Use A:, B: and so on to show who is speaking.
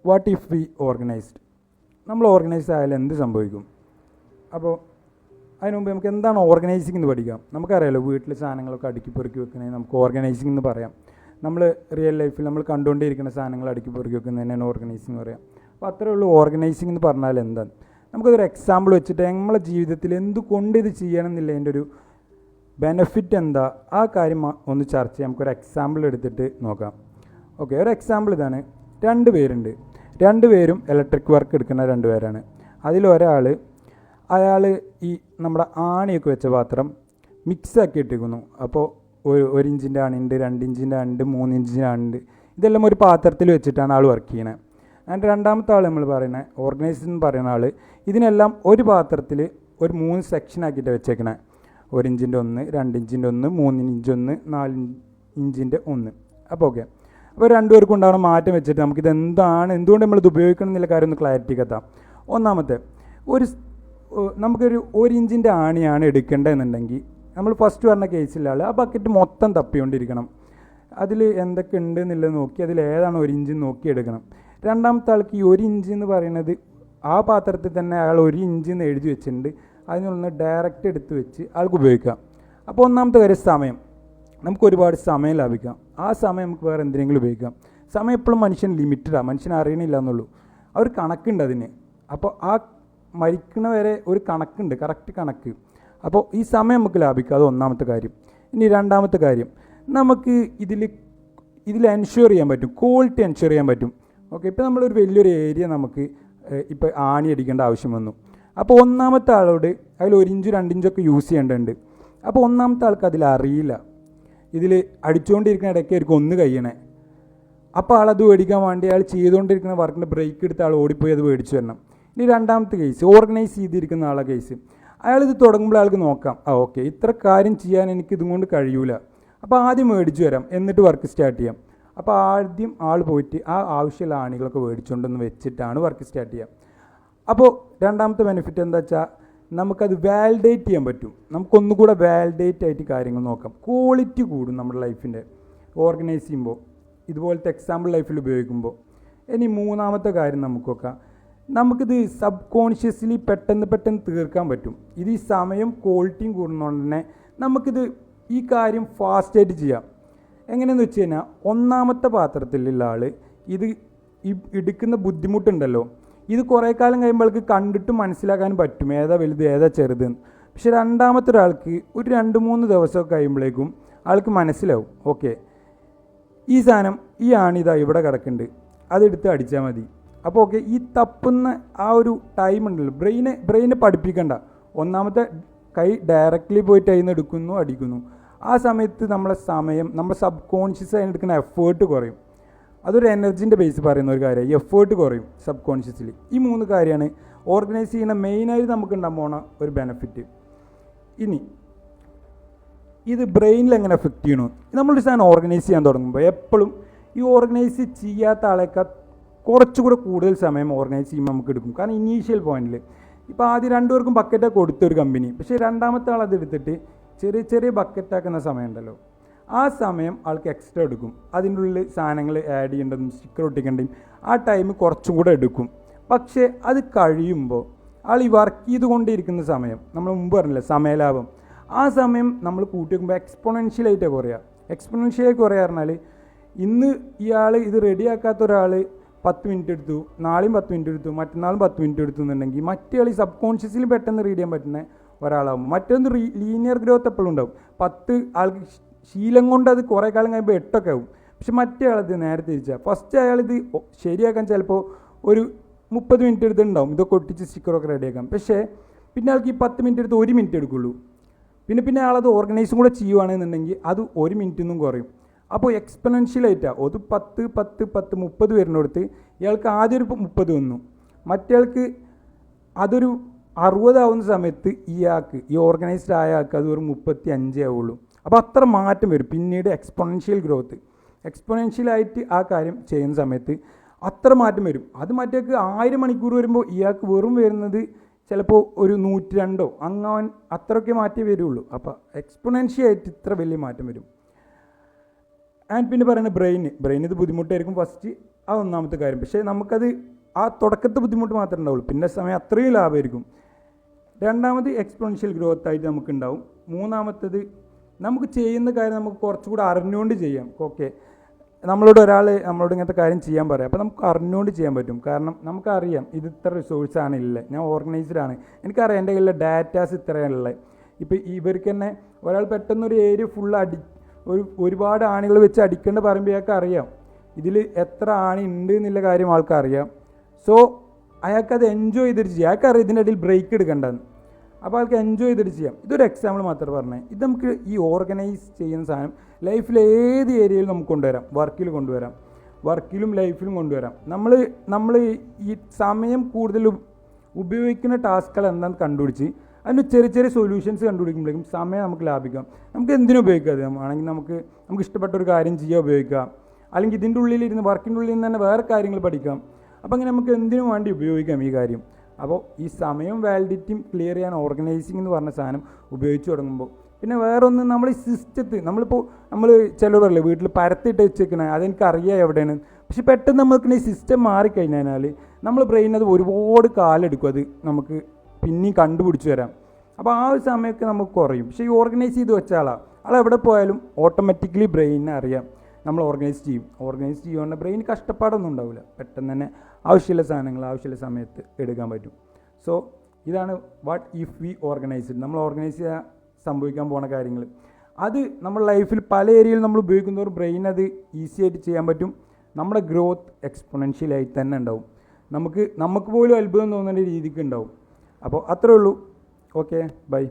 A: What if we organised? നമ്മൾ organised ആയാലും എന്ത് സംഭവിക്കും? അപ്പോൾ അതിന് മുമ്പ് നമുക്ക് എന്താണ് ഓർഗനൈസിംഗ് എന്ന് പഠിക്കാം. നമുക്കറിയാലോ, വീട്ടിൽ സാധനങ്ങളൊക്കെ അടുക്കി പെറുക്കി വെക്കണേ നമുക്ക് ഓർഗനൈസിംഗ് എന്ന് പറയാം. നമ്മൾ റിയൽ ലൈഫിൽ നമ്മൾ കണ്ടുകൊണ്ടിരിക്കുന്ന സാധനങ്ങൾ അടുക്കി പെറുക്കി വെക്കുന്നതിനാണ് ഓർഗനൈസിംഗ് എന്ന് പറയാം. അപ്പോൾ അത്രേ ഉള്ളൂ ഓർഗനൈസിംഗ് എന്ന് പറഞ്ഞാൽ എന്താണ്. നമുക്കതൊരു എക്സാമ്പിൾ വെച്ചിട്ട് നമ്മളെ ജീവിതത്തിൽ എന്തുകൊണ്ട് ഇത് ചെയ്യണം എന്നില്ല, അതിൻ്റെ ഒരു ബെനഫിറ്റ് എന്താ, ആ കാര്യം ഒന്ന് ചർച്ച ചെയ്യാം. നമുക്കൊരു എക്സാമ്പിൾ എടുത്തിട്ട് നോക്കാം. ഓക്കെ, ഒരു എക്സാമ്പിൾ ഇതാണ്. 2 പേരുണ്ട്. 2 പേരും ഇലക്ട്രിക് വർക്ക് എടുക്കുന്ന 2 പേരാണ്. അതിലൊരാൾ അയാൾ ഈ നമ്മുടെ ആണിയൊക്കെ വെച്ച പാത്രം മിക്സാക്കി ഇട്ടിരിക്കുന്നു. അപ്പോൾ 1 ഇഞ്ചിൻ്റെ ആണിയുണ്ട്, 2 ഇഞ്ചിൻ്റെ ആണുണ്ട്, 3 ഇഞ്ചിൻ്റെ ആണുണ്ട്. ഇതെല്ലാം ഒരു പാത്രത്തിൽ വെച്ചിട്ടാണ് ആൾ വർക്ക് ചെയ്യണത്. അതിൻ്റെ രണ്ടാമത്തെ ആൾ നമ്മൾ പറയുന്നത് ഓർഗനൈസേഷൻ എന്ന് പറയുന്ന ആൾ ഇതിനെല്ലാം ഒരു പാത്രത്തിൽ ഒരു 3 സെക്ഷനാക്കിയിട്ട് വെച്ചേക്കണേ. 1 ഇഞ്ചിൻ്റെ 1, 2 ഇഞ്ചിൻ്റെ 1, 3 ഇഞ്ച് 1, 4 ഇഞ്ചിൻ്റെ 1. അപ്പോൾ ഓക്കെ, അപ്പോൾ 2 പേർക്കും ഉണ്ടാകുന്ന മാറ്റം വെച്ചിട്ട് നമുക്കിത് എന്തുകൊണ്ട് നമ്മളിത് ഉപയോഗിക്കണം എന്നുള്ള കാര്യം ഒന്ന് ക്ലാരിറ്റിക്ക് എത്താം. ഒന്നാമത്തെ, നമുക്കൊരു 1 ഇഞ്ചിൻ്റെ ആണിയാണ് എടുക്കേണ്ടതെന്നുണ്ടെങ്കിൽ നമ്മൾ ഫസ്റ്റ് പറഞ്ഞ കേസിലാണ് ആ ബക്കറ്റ് മൊത്തം തപ്പിക്കൊണ്ടിരിക്കണം. അതിൽ എന്തൊക്കെ ഉണ്ട് എന്നുള്ളത് നോക്കി അതിൽ ഏതാണ് 1 ഇഞ്ച് നോക്കി എടുക്കണം. രണ്ടാമത്തെ ആൾക്ക് ഈ 1 ഇഞ്ച് എന്ന് പറയുന്നത് ആ പാത്രത്തിൽ തന്നെ അയാൾ 1 ഇഞ്ച് എന്ന് എഴുതി വെച്ചിട്ടുണ്ട്. അതിനുള്ള ഡയറക്റ്റ് എടുത്ത് വെച്ച് ആൾക്ക് ഉപയോഗിക്കാം. അപ്പോൾ ഒന്നാമത്തെ കാര്യം സമയം. നമുക്ക് ഒരുപാട് സമയം ലാഭിക്കാം. ആ സമയം നമുക്ക് വേറെ എന്തിനെങ്കിലും ഉപയോഗിക്കാം. സമയം എപ്പോഴും മനുഷ്യൻ ലിമിറ്റഡാണ്, മനുഷ്യൻ അറിയണില്ല എന്നുള്ളൂ. ആ ഒരു കണക്കുണ്ട് അതിന്. അപ്പോൾ ആ മരിക്കണ വരെ ഒരു കണക്കുണ്ട്, കറക്റ്റ് കണക്ക്. അപ്പോൾ ഈ സമയം നമുക്ക് ലാഭിക്കാം. അത് ഒന്നാമത്തെ കാര്യം. ഇനി രണ്ടാമത്തെ കാര്യം, നമുക്ക് ഇതിൽ എൻഷുർ ചെയ്യാൻ പറ്റും, ക്വാളിറ്റി എൻഷുർ ചെയ്യാൻ പറ്റും. ഓക്കെ, ഇപ്പോൾ നമ്മളൊരു വലിയൊരു ഏരിയ നമുക്ക് ഇപ്പോൾ ആണി അടിക്കേണ്ട ആവശ്യം വന്നു. അപ്പോൾ ഒന്നാമത്തെ ആളോട് അതിൽ 1 ഇഞ്ച് 2 ഇഞ്ചൊക്കെ യൂസ് ചെയ്യേണ്ടതുണ്ട്. അപ്പോൾ ഒന്നാമത്തെ ആൾക്ക് അതിലറിയില്ല. ഇതിൽ അടിച്ചുകൊണ്ടിരിക്കുന്ന ഇടയ്ക്കായിരിക്കും ഒന്ന് കഴിയണേ. അപ്പോൾ ആളത് മേടിക്കാൻ വേണ്ടി അയാൾ ചെയ്തുകൊണ്ടിരിക്കുന്ന വർക്കിൻ്റെ ബ്രേക്ക് എടുത്ത് ആൾ ഓടിപ്പോയി അത് മേടിച്ചു വരണം. ഇനി രണ്ടാമത്തെ കേസ്, ഓർഗനൈസ് ചെയ്തിരിക്കുന്ന ആളെ കേസ്. അയാളിത് തുടങ്ങുമ്പോൾ ആൾക്ക് നോക്കാം, ഓക്കെ ഇത്ര കാര്യം ചെയ്യാൻ എനിക്ക് ഇതും കൊണ്ട് കഴിയൂല. അപ്പോൾ ആദ്യം മേടിച്ചു വരാം, എന്നിട്ട് വർക്ക് സ്റ്റാർട്ട് ചെയ്യാം. അപ്പോൾ ആദ്യം ആൾ പോയിട്ട് ആ ആവശ്യമുള്ള ആണികളൊക്കെ മേടിച്ചുകൊണ്ടൊന്ന് വെച്ചിട്ടാണ് വർക്ക് സ്റ്റാർട്ട് ചെയ്യുക. അപ്പോൾ രണ്ടാമത്തെ ബെനിഫിറ്റ് എന്താ വെച്ചാൽ നമുക്കത് വാലിഡേറ്റ് ചെയ്യാൻ പറ്റും. നമുക്കൊന്നുകൂടെ വാലിഡേറ്റ് ആയിട്ട് കാര്യങ്ങൾ നോക്കാം. ക്വാളിറ്റി കൂടും നമ്മുടെ ലൈഫിൻ്റെ ഓർഗനൈസ് ചെയ്യുമ്പോൾ, ഇതുപോലത്തെ എക്സാമ്പിൾ ലൈഫിൽ ഉപയോഗിക്കുമ്പോൾ. ഇനി മൂന്നാമത്തെ കാര്യം നമുക്ക് നോക്കാം. നമുക്കിത് സബ് കോൺഷ്യസ്ലി പെട്ടെന്ന് തീർക്കാൻ പറ്റും. ഇത് ഈ സമയം ക്വാളിറ്റിയും കൂടുന്നതുകൊണ്ട് തന്നെ നമുക്കിത് ഈ കാര്യം ഫാസ്റ്റായിട്ട് ചെയ്യാം. എങ്ങനെയെന്ന് വെച്ച് കഴിഞ്ഞാൽ ഒന്നാമത്തെ പാത്രത്തിലുള്ള ആൾ ഇത് എടുക്കുന്ന ബുദ്ധിമുട്ടുണ്ടല്ലോ, ഇത് കുറേ കാലം കഴിയുമ്പോൾക്ക് കണ്ടിട്ട് മനസ്സിലാക്കാൻ പറ്റും ഏതാ വലുത് ഏതാ ചെറുതെന്ന്. പക്ഷെ രണ്ടാമത്തെ ഒരാൾക്ക് ഒരു 2-3 ദിവസമൊക്കെ കഴിയുമ്പോഴേക്കും ആൾക്ക് മനസ്സിലാവും, ഓക്കെ ഈ സാധനം ഈ ആണിതാ ഇവിടെ കിടക്കുന്നുണ്ട്, അതെടുത്ത് അടിച്ചാൽ മതി. അപ്പോൾ ഓക്കെ, ഈ തപ്പുന്ന ആ ഒരു ടൈം ഉണ്ടല്ലോ, ബ്രെയിനെ പഠിപ്പിക്കണ്ട. ഒന്നാമത്തെ കൈ ഡയറക്റ്റ്ലി പോയിട്ട് അതിൽ നിന്ന് എടുക്കുന്നു, അടിക്കുന്നു. ആ സമയത്ത് നമ്മുടെ സബ് കോൺഷ്യസ് ആയി എടുക്കുന്ന എഫേർട്ട് കുറയും. അതൊരു എനർജീൻ്റെ ബേസ് പറയുന്ന ഒരു കാര്യമാണ്. എഫേർട്ട് കുറയും സബ് കോൺഷ്യസ്ലി. ഈ 3 കാര്യമാണ് ഓർഗനൈസ് ചെയ്യുന്ന മെയിനായിട്ട് നമുക്ക് ഉണ്ടാകാൻ പോണ ഒരു ബെനിഫിറ്റ്. ഇനി ഇത് ബ്രെയിനിൽ എങ്ങനെ എഫക്റ്റ് ചെയ്യണു? നമ്മളൊരു സാധനം ഓർഗനൈസ് ചെയ്യാൻ തുടങ്ങുമ്പോൾ എപ്പോഴും ഈ ഓർഗനൈസ് ചെയ്യാത്ത ആളേക്കാൾ കുറച്ചുകൂടെ കൂടുതൽ സമയം ഓർഗനൈസ് ചെയ്യുമ്പോൾ നമുക്ക് എടുക്കും. കാരണം ഇനീഷ്യൽ പോയിന്റിൽ ഇപ്പോൾ ആദ്യം 2 പേർക്കും ബക്കറ്റാണ് കൊടുത്തൊരു കമ്പനി, പക്ഷേ രണ്ടാമത്തെ ആൾ അതെടുത്തിട്ട് ചെറിയ ബക്കറ്റാക്കുന്ന സമയമുണ്ടല്ലോ, ആ സമയം ആൾക്ക് എക്സ്ട്രാ എടുക്കും. അതിൻ്റെ ഉള്ളിൽ സാധനങ്ങൾ ആഡ് ചെയ്യേണ്ടതും സ്റ്റിക്കർ ഒട്ടിക്കേണ്ടതും ആ ടൈം കുറച്ചും കൂടെ എടുക്കും. പക്ഷേ അത് കഴിയുമ്പോൾ ആൾ ഈ വർക്ക് ചെയ്തുകൊണ്ടിരിക്കുന്ന സമയം, നമ്മൾ മുമ്പ് പറഞ്ഞില്ല സമയലാഭം, ആ സമയം നമ്മൾ കൂട്ടി വയ്ക്കുമ്പോൾ എക്സ്പൊണൻഷ്യലായിട്ടാണ് കുറയുക. എക്സ്പൊണൻഷ്യലായി കുറയുക പറഞ്ഞാൽ ഇന്ന് ഇയാൾ ഇത് റെഡിയാക്കാത്ത ഒരാൾ 10 മിനിറ്റ് എടുത്തു, നാളെയും 10 മിനിറ്റ് എടുത്തു, മറ്റന്നാളും 10 മിനിറ്റ് എടുത്തു എന്നുണ്ടെങ്കിൽ മറ്റേ ആൾ സബ് കോൺഷ്യസ്ലി പെട്ടെന്ന് റീഡ് ചെയ്യാൻ പറ്റുന്ന ഒരാളാകും. മറ്റൊന്ന് ലീനിയർ ഗ്രോത്ത് എപ്പോഴും ഉണ്ടാവും. 10 ആൾക്ക് ശീലം കൊണ്ട് അത് കുറേ കാലം കഴിയുമ്പോൾ 8 ആവും. പക്ഷെ മറ്റേ ആളത് നേരെ തിരിച്ചാൽ ഫസ്റ്റ് അയാളിത് ശരിയാക്കാൻ ചിലപ്പോൾ ഒരു 30 മിനിറ്റ് എടുത്തിട്ടുണ്ടാവും, ഇതൊക്കെ ഒട്ടിച്ച് സ്റ്റിക്കറൊക്കെ റെഡിയാക്കാം. പക്ഷേ പിന്നെ ആൾക്ക് ഈ 10 മിനിറ്റ് എടുത്ത് 1 മിനിറ്റ് എടുക്കുള്ളൂ. പിന്നെ ആളത് ഓർഗനൈസും കൂടെ ചെയ്യുകയാണെന്നുണ്ടെങ്കിൽ അത് 1 മിനിറ്റൊന്നും കുറയും. അപ്പോൾ എക്സ്പെണൻഷ്യലായിട്ടാണ് ഒരു 10 വരുന്നിടത്ത് ഇയാൾക്ക് ആദ്യം ഒരു 30 വന്നു, മറ്റേയാൾക്ക് അതൊരു 60 ആവുന്ന സമയത്ത് ഇയാൾക്ക് ഈ ഓർഗനൈസ്ഡ് ആയ ആൾക്ക് അത് ഒരു 35 ആവുള്ളൂ. അപ്പോൾ അത്ര മാറ്റം വരും. പിന്നീട് എക്സ്പൊണൻഷ്യലായിട്ട് ആ കാര്യം ചെയ്യുന്ന സമയത്ത് അത്ര മാറ്റം വരും. അത് മറ്റേക്ക് 1000 മണിക്കൂർ വരുമ്പോൾ ഇയാൾക്ക് വെറും വരുന്നത് ചിലപ്പോൾ ഒരു 102 അങ്ങാൻ അത്രയൊക്കെ മാറ്റേ വരുള്ളൂ. അപ്പോൾ എക്സ്പൊണൻഷ്യലായിട്ട് ഇത്ര വലിയ മാറ്റം വരും. ആൻഡ് പിന്നെ പറയുന്നത് ബ്രെയിൻ ഇത് ബുദ്ധിമുട്ടായിരിക്കും ഫസ്റ്റ്. ആ ഒന്നാമത്തെ കാര്യം. പക്ഷേ നമുക്കത് ആ തുടക്കത്തെ ബുദ്ധിമുട്ട് മാത്രമേ ഉണ്ടാവുള്ളൂ, പിന്നെ സമയം അത്രയും ലാഭമായിരിക്കും. രണ്ടാമത് എക്സ്പോണൻഷ്യൽ ഗ്രോത്ത് ആയിട്ട് നമുക്കുണ്ടാവും. മൂന്നാമത്തത് നമുക്ക് ചെയ്യുന്ന കാര്യം നമുക്ക് കുറച്ചുകൂടി അറിഞ്ഞുകൊണ്ട് ചെയ്യാം. ഓക്കെ, നമ്മളോട് ഇങ്ങനത്തെ കാര്യം ചെയ്യാൻ പറയാം, അപ്പോൾ നമുക്ക് അറിഞ്ഞുകൊണ്ട് ചെയ്യാൻ പറ്റും. കാരണം നമുക്കറിയാം ഇത് ഇത്ര റിസോഴ്സാണ് ഉള്ളത്, ഞാൻ ഓർഗനൈസ്ഡ് ആണ്, എനിക്കറിയാം എൻ്റെ കയ്യിലെ ഡാറ്റാസ് ഇത്രയാണുള്ളത്. ഇപ്പോൾ ഇവർക്ക് തന്നെ ഒരാൾ പെട്ടെന്നൊരു ഏരിയ ഫുൾ ഒരുപാട് ആണികൾ വെച്ച് അടിക്കേണ്ട പറയുമ്പോൾ അയാൾക്ക് അറിയാം ഇതിൽ എത്ര ആണി ഉണ്ട് എന്നുള്ള കാര്യം ആൾക്കറിയാം. സോ അയാൾക്കത് എൻജോയ് ചെയ്തിട്ട് ചെയ്യാം. അയാൾക്കറിയാം ഇതിൻ്റെ ഇടയിൽ ബ്രേക്ക് എടുക്കേണ്ടതെന്ന്, അപ്പോൾ ആൾക്ക് എൻജോയ് ചെയ്തിട്ട് ചെയ്യാം. ഇതൊരു എക്സാമ്പിൾ മാത്രമേ പറഞ്ഞത്. ഇത് നമുക്ക് ഈ ഓർഗനൈസ് ചെയ്യുന്ന സാധനം ലൈഫിൽ ഏത് ഏരിയയിലും നമുക്ക് കൊണ്ടുവരാം. വർക്കിലും ലൈഫിലും കൊണ്ടുവരാം. നമ്മൾ ഈ സമയം കൂടുതൽ ഉപയോഗിക്കുന്ന ടാസ്കുകൾ എന്താണെന്ന് കണ്ടുപിടിച്ച് അതിന് ചെറിയ ചെറിയ സൊല്യൂഷൻസ് കണ്ടുപിടിക്കുമ്പോഴേക്കും സമയം നമുക്ക് ലാഭിക്കാം. നമുക്ക് എന്തിനും ഉപയോഗിക്കാം. അത് ആണെങ്കിൽ നമുക്ക് ഇഷ്ടപ്പെട്ട ഒരു കാര്യം ചെയ്യാൻ ഉപയോഗിക്കാം, അല്ലെങ്കിൽ ഇതിൻ്റെ ഉള്ളിലിരുന്ന് വർക്കിൻ്റെ ഉള്ളിൽ നിന്ന് തന്നെ വേറെ കാര്യങ്ങൾ പഠിക്കാം. അപ്പോൾ അങ്ങനെ നമുക്ക് എന്തിനും വേണ്ടി ഉപയോഗിക്കാം ഈ കാര്യം. അപ്പോൾ ഈ സമയം വാലിഡിറ്റിയും ക്ലിയർ ചെയ്യാൻ ഓർഗനൈസിംഗ് എന്ന് പറഞ്ഞ സാധനം ഉപയോഗിച്ച് തുടങ്ങുമ്പോൾ പിന്നെ വേറൊന്ന് നമ്മൾ ഈ സിസ്റ്റത്തിൽ നമ്മൾ ചിലവരല്ലേ വീട്ടിൽ പരത്തിയിട്ട് വെച്ചേക്കണേ അതെനിക്കറിയാം എവിടെയാണ്, പക്ഷെ പെട്ടെന്ന് നമുക്ക് ഈ സിസ്റ്റം മാറിക്കഴിഞ്ഞാൽ നമ്മൾ ബ്രെയിൻ അത് ഒരുപാട് കാലെടുക്കും അത് നമുക്ക് പിന്നെയും കണ്ടുപിടിച്ച് വരാം. അപ്പോൾ ആ ഒരു സമയമൊക്കെ നമുക്ക് കുറയും. പക്ഷേ ഈ ഓർഗനൈസ് ചെയ്ത് വെച്ച ആളെവിടെ പോയാലും ഓട്ടോമാറ്റിക്കലി ബ്രെയിനിനെ അറിയാം നമ്മൾ ഓർഗനൈസ് ചെയ്യുകൊണ്ട് ബ്രെയിൻ കഷ്ടപ്പാടൊന്നും ഉണ്ടാവില്ല, പെട്ടെന്ന് തന്നെ ആവശ്യമുള്ള സാധനങ്ങൾ ആവശ്യമുള്ള സമയത്ത് എടുക്കാൻ പറ്റും. സോ ഇതാണ് വാട്ട് ഇഫ് വി ഓർഗനൈസ്ഡ്. നമ്മൾ ഓർഗനൈസ് ചെയ്യാൻ സംഭവിക്കാൻ പോണ കാര്യങ്ങൾ അത് നമ്മുടെ ലൈഫിൽ പല ഏരിയയിൽ നമ്മൾ ഉപയോഗിക്കുന്നവർ ബ്രെയിൻ അത് ഈസി ആയിട്ട് ചെയ്യാൻ പറ്റും. നമ്മുടെ ഗ്രോത്ത് എക്സ്പൊണൻഷ്യലായി തന്നെ ഉണ്ടാവും. നമുക്ക് പോലും അത്ഭുതം തോന്നുന്ന രീതിക്ക് ഉണ്ടാവും. അപ്പോൾ അത്രേ ഉള്ളൂ. Okay, by.